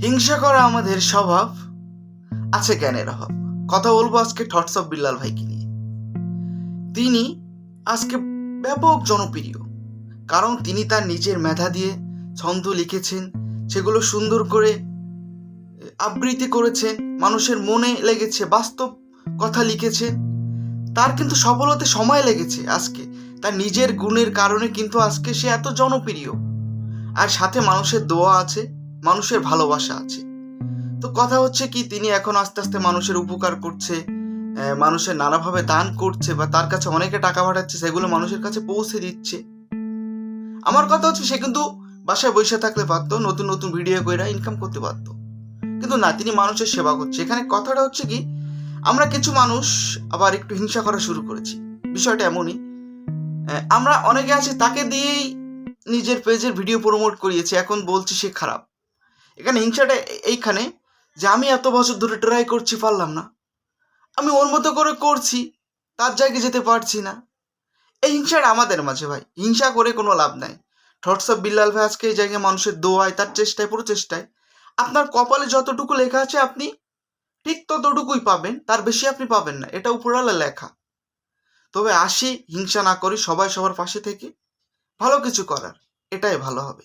হিংসা করা আমাদের স্বভাব, আছে জ্ঞানের অভাব। কথা বলবো আজকে থটস অফ বিল্লাল ভাইকে নিয়ে। তিনি আজকে ব্যাপক জনপ্রিয়, কারণ তিনি তার নিজের মেধা দিয়ে ছন্দ লিখেছেন, সেগুলো সুন্দর করে আবৃত্তি করেছেন, মানুষের মনে লেগেছে, বাস্তব কথা লিখেছেন। তার কিন্তু সফল হতে সময় লেগেছে। আজকে তার নিজের গুণের কারণে কিন্তু আজকে সে এত জনপ্রিয়, আর সাথে মানুষের দোয়া আছে, মানুষের ভালোবাসা আছে। তো কথা হচ্ছে কি, তিনি এখন আস্তে আস্তে মানুষের উপকার করছে, মানুষের নানাভাবে দান করছে, বা তার কাছে অনেকে টাকা পাঠাচ্ছে, সেগুলো মানুষের কাছে পৌঁছে দিচ্ছে। আমার কথা হচ্ছে, সে কিন্তু বাসায় বসে থাকলে পারতো, নতুন নতুন ভিডিও করে ইনকাম করতে পারতো, কিন্তু না, তিনি মানুষের সেবা করছে। এখানে কথাটা হচ্ছে কি, আমরা কিছু মানুষ আবার একটু হিংসা করা শুরু করেছি। বিষয়টা এমনই, আমরা অনেকে আছি তাকে দিয়েই নিজের পেজের ভিডিও প্রমোট করিয়েছি, এখন বলছি সে খারাপ। এখানে হিংসাটা এইখানে যে আমি এত বছর ধরে ট্রাই করছি, পারলাম না, আমি ওর মতো করে করছি, তার জায়গায় যেতে পারছি না। এই হিংসাটা আমাদের মাঝে ভাই, হিংসা করে কোনো লাভ নাই। থটস অফ বিল্লাল ভাই আজকে এই জায়গায় মানুষের দোয়ায়, তার চেষ্টায়, পুরো চেষ্টায়, আপনার কপালে যতটুকু লেখা আছে আপনি ঠিক ততটুকুই পাবেন, তার বেশি আপনি পাবেন না, এটা উপরওয়ালা লেখা। তবে আসি, হিংসা না করি, সবাই সবার পাশে থেকে ভালো কিছু করার, এটাই ভালো হবে।